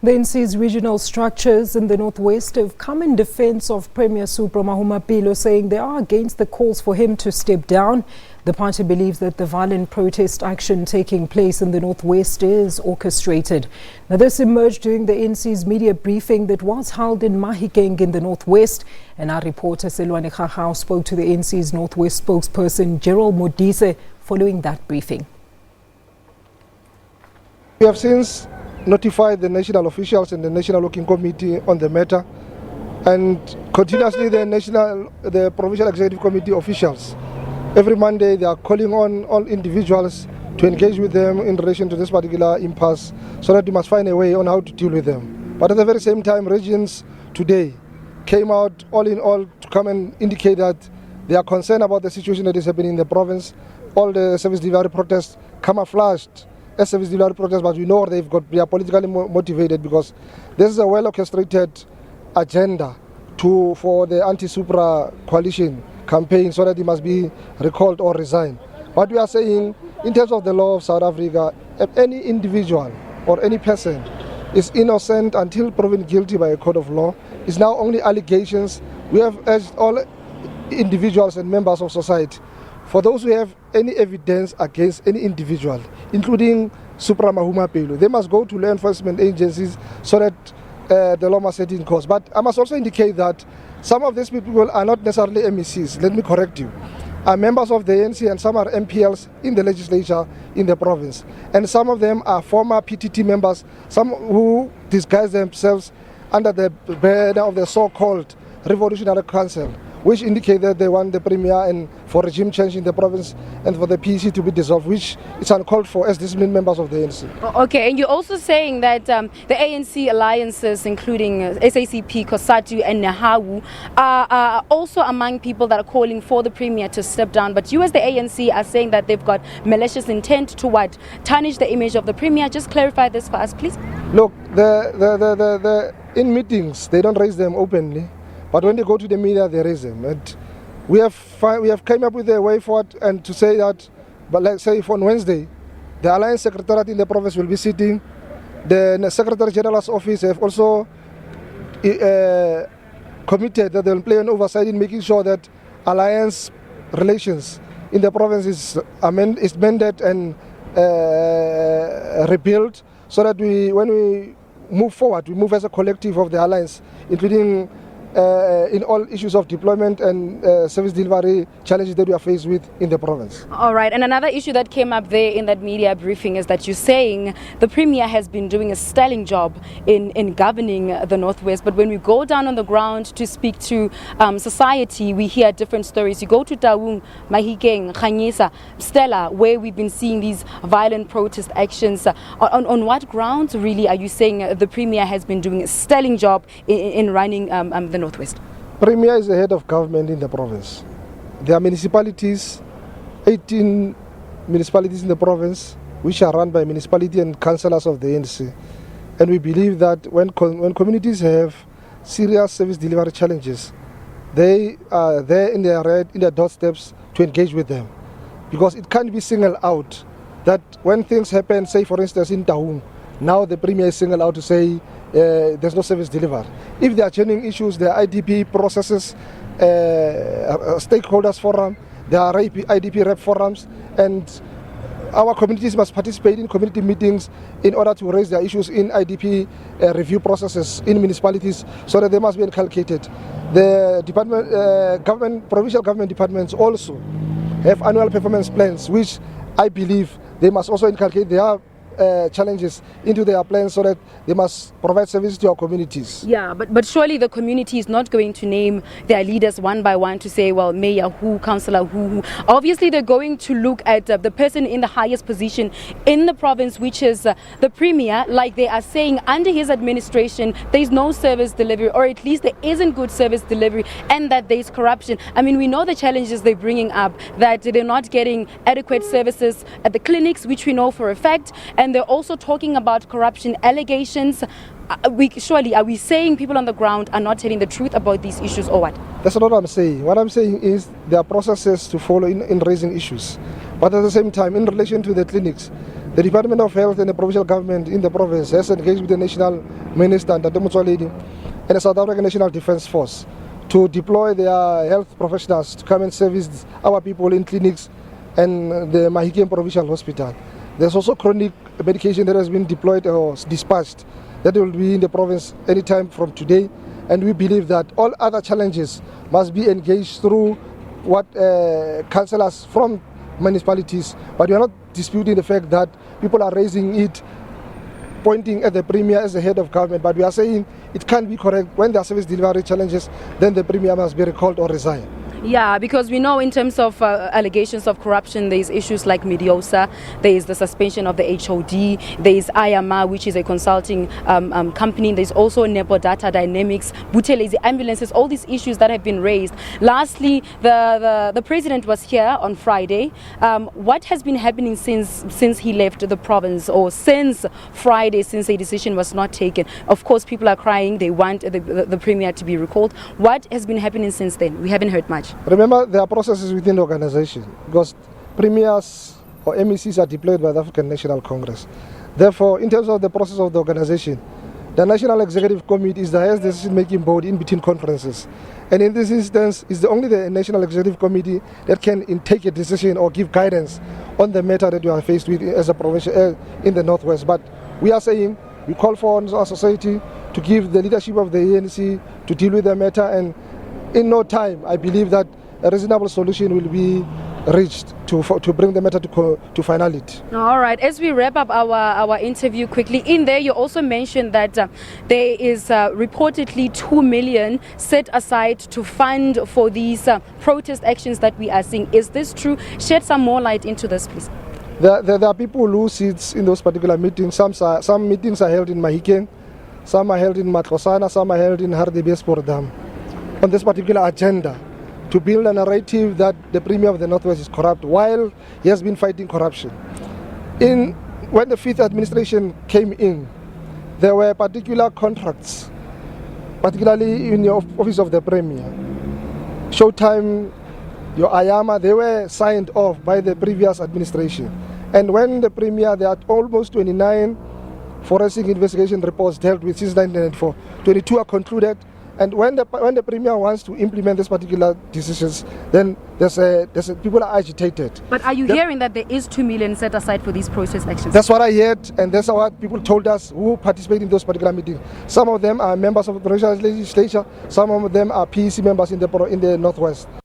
The NC's regional structures in the northwest have come in defense of Premier Supra Mahumapelo, saying they are against the calls for him to step down. The party believes that the violent protest action taking place in the northwest is orchestrated. Now, this emerged during the NC's media briefing that was held in Mahikeng in the northwest. And our reporter Sellwane Khakhau spoke to the NC's northwest spokesperson Gerald Modise following that briefing. We have since notified the national officials and the National Working Committee on the matter, and continuously the Provincial Executive Committee officials, every Monday they are calling on all individuals to engage with them in relation to this particular impasse, so that we must find a way on how to deal with them. But at the very same time, regions today came out all in all to come and indicate that they are concerned about the situation that is happening in the province. All the service delivery protests camouflaged as service delivery protests, but we know they are politically motivated, because this is a well-orchestrated agenda for the anti-Supra coalition campaign, so that it must be recalled or resign. What we are saying, in terms of the law of South Africa, if any individual or any person is innocent until proven guilty by a court of law, it's now only allegations. We have urged all individuals and members of society, for those who have any evidence against any individual, including Supra Mahumapelo, they must go to law enforcement agencies so that the law must set in course. But I must also indicate that some of these people are not necessarily MECs. Let me correct you. Are members of the ANC, and some are MPLs in the legislature in the province. And some of them are former PTT members, some who disguise themselves under the banner of the so-called Revolutionary Council, which indicate that they want the Premier and for regime change in the province and for the PEC to be dissolved, which is uncalled for as disciplined members of the ANC. Okay, and you're also saying that the ANC alliances, including SABC, COSATU and Khakhau, are also among people that are calling for the Premier to step down. But you as the ANC are saying that they've got malicious intent to what? Tarnish the image of the Premier. Just clarify this for us, please. Look, in meetings, they don't raise them openly. But when they go to the media, they raise them. And we have come up with a way forward, and to say that, but let's say on Wednesday, the Alliance Secretariat in the province will be sitting. The Secretary General's office have also committed that they will play an oversight in making sure that alliance relations in the province is mended and rebuilt, so that when we move forward, we move as a collective of the alliance, including in all issues of deployment and service delivery challenges that we are faced with in the province. All right, and another issue that came up there in that media briefing is that you're saying the Premier has been doing a sterling job in governing the Northwest, but when we go down on the ground to speak to society, we hear different stories. You go to Taung, Mahikeng, Khanyisa, Stella, where we've been seeing these violent protest actions. On what grounds really are you saying the Premier has been doing a sterling job in running the Northwest? Premier is the head of government in the province. There are municipalities, 18 municipalities in the province, which are run by municipality and councillors of the ANC. And we believe that when communities have serious service delivery challenges, they are there in their doorsteps to engage with them. Because it can't be singled out that when things happen, say for instance in Taung, now the Premier is singled out to say there's no service delivered. If there are genuine issues, there are IDP processes, stakeholders forum, there are IDP rep forums, and our communities must participate in community meetings in order to raise their issues in IDP review processes in municipalities, so that they must be inculcated. The provincial government departments also have annual performance plans, which I believe they must also inculcate their challenges into their plans, so that they must provide services to our communities. Yeah, but surely the community is not going to name their leaders one by one to say, well, mayor who, councillor who. Obviously, they're going to look at the person in the highest position in the province, which is the Premier. Like they are saying, under his administration, there's no service delivery, or at least there isn't good service delivery, and that there's corruption. I mean, we know the challenges they're bringing up, that they're not getting adequate services at the clinics, which we know for a fact, and they're also talking about corruption allegations. Are we saying people on the ground are not telling the truth about these issues, or what? That's not what I'm saying. What I'm saying is there are processes to follow in raising issues. But at the same time, in relation to the clinics, the Department of Health and the provincial government in the province has engaged with the National Minister Ntate Motsoaledi and the South African National Defence Force to deploy their health professionals to come and service our people in clinics and the Mahikeng Provincial Hospital. There's also chronic medication that has been deployed or dispatched that will be in the province anytime from today, and we believe that all other challenges must be engaged through what councillors from municipalities, but we are not disputing the fact that people are raising it, pointing at the Premier as the head of government, but we are saying it can't be correct. When there are service delivery challenges, then the Premier must be recalled or resign. Yeah, because we know in terms of allegations of corruption, there's issues like Mediosa, there's the suspension of the HOD, there's IAMA, which is a consulting company, there's also Nepo Data Dynamics, Buthelezi ambulances, all these issues that have been raised. Lastly, the president was here on Friday. What has been happening since he left the province, or since Friday, since a decision was not taken? Of course, people are crying, they want the Premier to be recalled. What has been happening since then? We haven't heard much. Remember, there are processes within the organization because premiers or MECs are deployed by the African National Congress. Therefore, in terms of the process of the organization, the National Executive Committee is the highest decision-making body in between conferences. And in this instance, it's only the National Executive Committee that can take a decision or give guidance on the matter that we are faced with as a province in the Northwest. But we are saying, we call for our society to give the leadership of the ANC to deal with the matter, and in no time, I believe that a reasonable solution will be reached to bring the matter to finality. All right. As we wrap up our interview quickly, in there you also mentioned that there is reportedly 2 million set aside to fund for these protest actions that we are seeing. Is this true? Shed some more light into this, please. There are people who sit in those particular meetings. Some meetings are held in Mahikeng, some are held in Matlosana, some are held in Hardebeesport Dam. On this particular agenda, to build a narrative that the Premier of the Northwest is corrupt while he has been fighting corruption. When the 5th administration came in, there were particular contracts, particularly in the office of the Premier. Showtime, your IAMA, they were signed off by the previous administration. And when the Premier, there are almost 29 forensic investigation reports dealt with since 1994. 22 are concluded. And when the Premier wants to implement these particular decisions, then people are agitated. But are you hearing that there is 2 million set aside for these protest actions? That's what I heard, and that's what people told us who participate in those particular meetings. Some of them are members of the provincial legislature, some of them are PEC members in the Northwest.